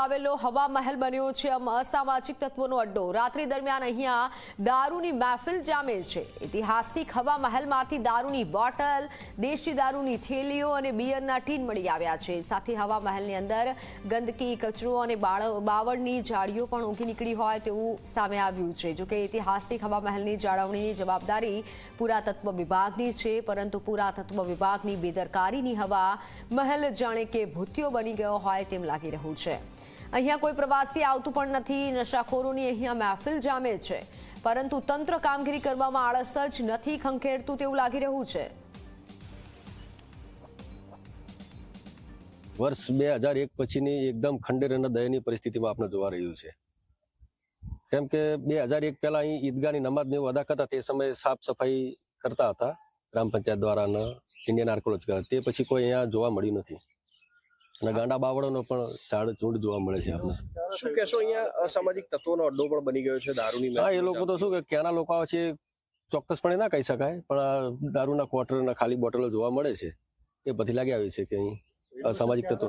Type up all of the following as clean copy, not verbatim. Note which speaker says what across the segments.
Speaker 1: આવેલો હવા મહેલ બન્યો છે અસામાજિક તત્વોનો અડ્ડો। રાત્રિ દરમિયાન અહીંયા દારૂની મહેફિલ જામે છે। ઐતિહાસિક હવા મહેલમાંથી દારૂની બોટલ, દેશી દારૂની થેલીઓ અને બિયરના ટીન મળી આવ્યા છે। સાથે હવા મહેલની અંદર ગંદકી, કચરો અને બાવળની જાળીઓ પણ ઊંઘી નીકળી હોય તેવું સામે આવ્યું છે। જોકે ઐતિહાસિક હવા મહેલની જાળવણીની જવાબદારી પુરાતત્વ વિભાગની છે, પરંતુ પુરાતત્વ વિભાગની બેદરકારીની હવા મહેલ જાણે કે ભૂતિયો બની ગયો હોય તેમ લાગી રહ્યું છે। અહીંયા કોઈ પ્રવાસી આવતું પણ નથી। નશાખોરોની અહીંયા મહેફિલ જામે છે, પરંતુ તંત્ર કામગીરી કરવામાં આળસ જ નથી ખંખેરતું તેવું લાગી રહ્યું છે।
Speaker 2: વર્ષ 2001 પછીની એકદમ ખંડેર અને દયનીય પરિસ્થિતિમાં આપણે જોવા રહ્યું છે। કેમ કે 2001 પહેલા અહીં ઈદગાહની નમાઝને એવું અદા કરતા, તે સમયે સાફ સફાઈ કરતા હતા ગ્રામ પંચાયત દ્વારા અને ઇન્ડિયન આર્કોલોજીકલ। તે પછી કોઈ અહીંયા જોવા મળ્યું નથી અને ગાંડા બાવળોનો પણ ઝાડ જોવા મળે છે। આપણે
Speaker 3: શું કહેશો, અહીંયા અસામાજિક તત્વોનો અડ્ડો પણ બની ગયો છે દારૂની?
Speaker 2: હા, એ લોકો તો શું કે ક્યાંના લોકો આવે છે ચોક્કસપણે ના કહી શકાય, પણ આ દારૂના ક્વાર્ટર અને ખાલી બોટલો જોવા મળે છે। એ બધી લાગી આવી છે કે અહીં અસામાજિક તત્વો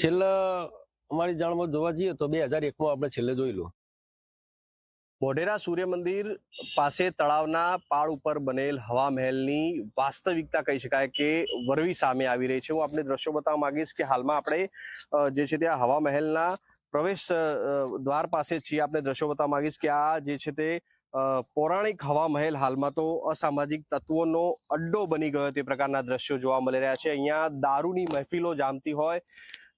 Speaker 2: છેલ્લા અમારી જાણમાં જોવા જઈએ તો 2001માં આપણે છેલ્લે જોયેલું।
Speaker 3: મોઢેરા સૂર્ય મંદિર પાસે તળાવના પાળ ઉપર બનેલ હવા મહેલની વાસ્તવિકતા કહી શકાય કે વરવી સામે આવી રહી છે। હું આપને દ્રશ્યો બતાવવા માંગીશ કે હાલમાં આપણે જે છે ત્યાં હવા મહેલના પ્રવેશ દ્વાર પાસે છીએ। આપણે દ્રશ્યો બતાવવા માંગીશ કે આ જે છે તે પૌરાણિક હવા મહેલ હાલમાં તો અસામાજિક તત્વોનો અડ્ડો બની ગયો તે પ્રકારના દ્રશ્યો જોવા મળી રહ્યા છે। અહીંયા દારૂની મહેફિલો જામતી હોય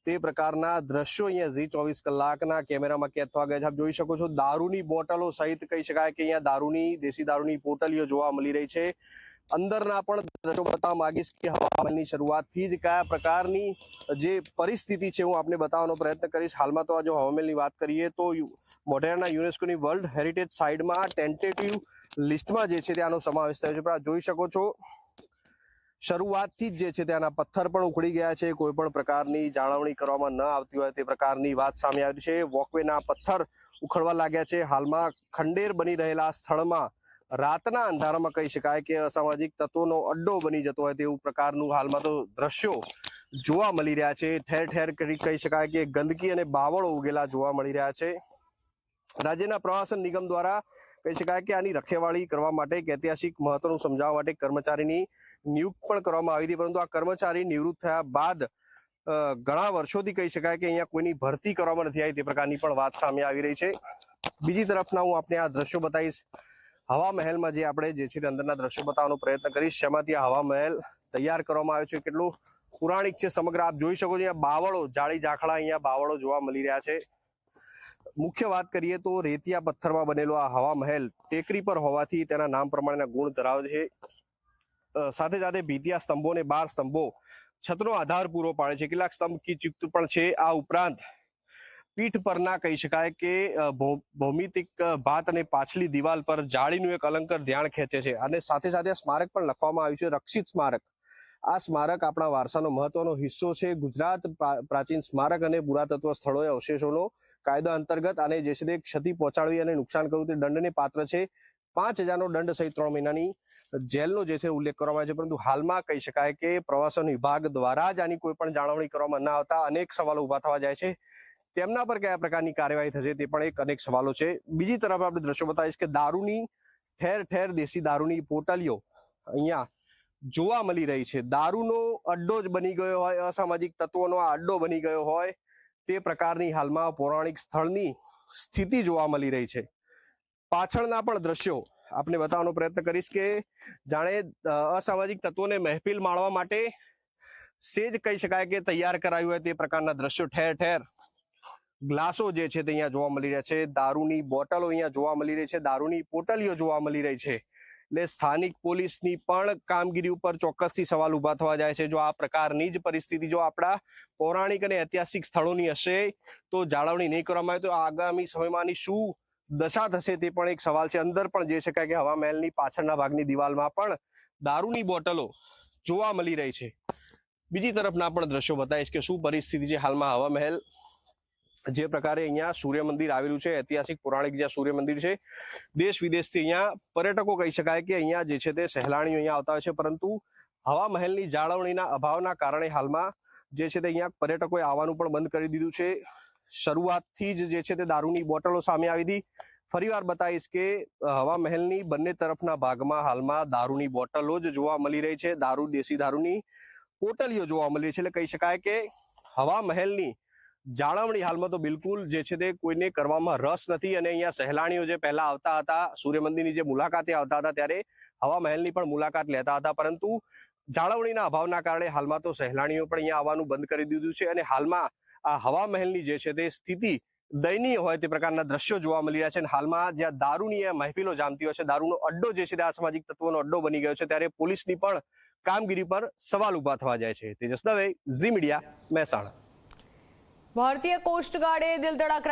Speaker 3: તે પ્રકારના દ્રશ્યો અહીંયા ઝી 24 કલાકના કેમેરામાં કેદ થવા ગયા છે। આપ જોઈ શકો છો દારૂની બોટલો સહિત કહી શકાય કે અહીંયા દેશી દારૂની પોટલીઓ જોવા મળી રહી છે। અંદરના પણ દ્રશ્યો બતાવવા માંગીશ કે હવા મહેલની શરૂઆતથી જ કયા પ્રકારની જે પરિસ્થિતિ છે હું આપને બતાવવાનો પ્રયત્ન કરીશ। હાલમાં તો આ જો હવા મહેલની વાત કરીએ તો મોઢેરાના યુનેસ્કોની વર્લ્ડ હેરિટેજ સાઇટમાં ટેન્ટેટિવ લિસ્ટમાં જે છે ત્યાંનો સમાવેશ થયો છે। પણ આપ જોઈ શકો છો શરૂઆતથી જ જે છે ત્યાંના પથ્થર પણ ઉખડી ગયા છે। કોઈ પણ પ્રકારની જાળવણી કરવામાં ન આવતી હોય તે પ્રકારની વાત સામે આવી છે। વોકવેના પથ્થર ઉખડવા લાગ્યા છે। હાલમાં ખંડેર બની રહેલા સ્થળમાં રાતના અંધારામાં કહી શકાય કે અસામાજિક તત્વોનો અડ્ડો બની જતો હોય તેવું પ્રકારનું હાલમાં તો દ્રશ્યો જોવા મળી રહ્યા છે। ઠેર ઠેર કહી શકાય કે ગંદકી અને બાવળો ઉગેલા જોવા મળી રહ્યા છે। રાજ્યના પ્રવાસન નિગમ દ્વારા કહી શકાય કે આની રખેવાળી કરવા માટે એક ઐતિહાસિક મહત્વનું સમજાવવા માટે કર્મચારીની નિયુક્ત પણ કરવામાં આવી હતી, પરંતુ આ કર્મચારી નિવૃત્ત થયા બાદ ઘણા વર્ષોથી કહી શકાય કે અહીંયા કોઈની ભરતી કરવામાં નથી આવી તે પ્રકારની પણ વાત સામે આવી રહી છે। બીજી તરફના હું આપને આ દ્રશ્યો બતાવીશ હવા મહેલમાં, જે આપણે જે છે અંદરના દ્રશ્યો બતાવવાનો પ્રયત્ન કરીશ। જેમાંથી આ હવા મહેલ તૈયાર કરવામાં આવ્યો છે, કેટલું પૌરાણિક છે સમગ્ર। આપ જોઈ શકો છો અહીંયા બાવળો, જાળી ઝાખડા અહીંયા બાવળો જોવા મળી રહ્યા છે। મુખ્ય વાત કરીએ તો રેતિયા પથ્થરમાં બનેલો આ હવા મહેલ ટેકરી પર હોવાથી તેના નામ પ્રમાણેના ગુણ ધરાવે છે। સાથે સાથે ભીતિયા સ્તંભો અને 12 સ્તંભો છતનો આધાર પૂરો પાડે છે। કેટલાક સ્તંભ કીચયુક્ત પણ છે। આ ઉપરાંત પીઠ પરના કહી શકાય કે ભૌમિતિક ભાત અને પાછલી દિવાલ પર જાળીનું એક અલંકાર ધ્યાન ખેંચે છે। અને સાથે સાથે સ્મારક પણ લખવામાં આવ્યું છે, રક્ષિત સ્મારક। આ સ્મારક આપણા વારસાનો મહત્વનો હિસ્સો છે। ગુજરાત પ્રાચીન સ્મારક અને પુરાતત્વ સ્થળોએ અવશેષોનો કાયદા અંતર્ગત આને જે છે તે ક્ષતિ પહોંચાડવી અને નુકસાન કરવું તે દંડને પાત્ર છે। 5000નો દંડ સહિત 3 મહિનાની જેલનો જે છે ઉલ્લેખ કરવામાં આવે છે। પરંતુ હાલમાં કહી શકાય કે પ્રવાસન વિભાગ દ્વારા જ આની કોઈ પણ જાળવણી કરવામાં ન આવતા અનેક સવાલો ઉભા થવા જાય છે। તેમના પર કયા પ્રકારની કાર્યવાહી થશે તે પણ એક અનેક સવાલો છે। બીજી તરફ આપણે દ્રશ્યો બતાવીશ કે દારૂની ઠેર ઠેર દેશી દારૂની પોટલીઓ અહીંયા જોવા મળી રહી છે। દારૂનો અડ્ડો જ બની ગયો હોય, અસામાજિક તત્વોનો આ અડ્ડો બની ગયો હોય તે પ્રકારની હાલમાં પૌરાણિક સ્થળની સ્થિતિ જોવા મળી રહી છે। પાછળના પણ દ્રશ્યો આપને બતાવવાનો પ્રયત્ન કરીશ કે જાણે અસામાજિક તત્વોને મહેફિલ માણવા માટે સેજ કહી શકાય કે તૈયાર કરાયું હોય તે પ્રકારના દ્રશ્યો ઠેર ઠેર ગ્લાસો જે છે તે અહીંયા જોવા મળી રહ્યા છે। દારૂની બોટલો અહીંયા જોવા મળી રહી છે, દારૂની પોટલીઓ જોવા મળી રહી છે। એટલે સ્થાનિક પોલીસની પણ કામગીરી ઉપર ચોક્કસથી સવાલ ઉભા થવા જાય છે। જો આ પ્રકારની જ પરિસ્થિતિ જો આપણા પૌરાણિક અને ઐતિહાસિક સ્થળોની હશે તો જાળવણી નહીં કરવામાં આવે તો આગામી સમયમાં શું દશા થશે તે પણ એક સવાલ છે। અંદર પણ જે શકાય કે હવા મહેલની પાછળના ભાગની દિવાલમાં પણ દારૂની બોટલો જોવા મળી રહી છે। બીજી તરફના પણ દ્રશ્યો બતાવીશ કે શું પરિસ્થિતિ છે હાલમાં હવા મહેલ જે પ્રકારે અહીંયા સૂર્ય મંદિર આવેલું છે, ઐતિહાસિક પૌરાણિક જ્યાં સૂર્ય મંદિર છે, દેશ વિદેશથી અહીંયા પર્યટકો કહી શકાય કે અહીંયા જે છે તે સહેલાણીઓ અહીંયા આવતા હોય છે, પરંતુ હવા મહેલની જાળવણીના અભાવના કારણે હાલમાં જે છે તે અહીંયા પર્યટકોએ આવવાનું પણ બંધ કરી દીધું છે. શરૂઆતથી જ જે છે તે દારૂની બોટલો સામે આવી હતી. ફરીવાર બતાવીશ કે હવા મહેલની બંને તરફના ભાગમાં હાલમાં દારૂની બોટલો જ જોવા મળી રહી છે. દેશી દારૂની પોટલીઓ જોવા મળી રહી છે. એટલે કહી શકાય કે હવા મહેલની જાળવણી હાલમાં તો બિલકુલ જે છે તે કોઈને કરવામાં રસ નથી. અને અહીંયા સહેલાણીઓ જે પહેલા આવતા હતા, સૂર્ય મંદિરની જે મુલાકાતે આવતા હતા, ત્યારે હવા મહેલની પણ મુલાકાત લેતા હતા. પરંતુ જાળવણીના અભાવના કારણે હાલમાં તો સહેલાણીઓ પણ અહીંયા આવવાનું બંધ કરી દીધું છે. અને હાલમાં આ હવા મહેલની જે છે તે સ્થિતિ દયનીય હોય તે પ્રકારના દ્રશ્યો જોવા મળી રહ્યા છે. અને હાલમાં જ્યાં દારૂની મહેફિલો જામતી હોય છે, દારૂનો અડ્ડો જે છે તે અસામાજિક તત્વોનો અડ્ડો બની ગયો છે, ત્યારે પોલીસની પણ કામગીરી પર સવાલ ઉભા થવા જાય છે. તેજસ દવે, ઝી મીડિયા, મહેસાણા.
Speaker 1: ભારતીય કોસ્ટગાર્ડે દિલધડક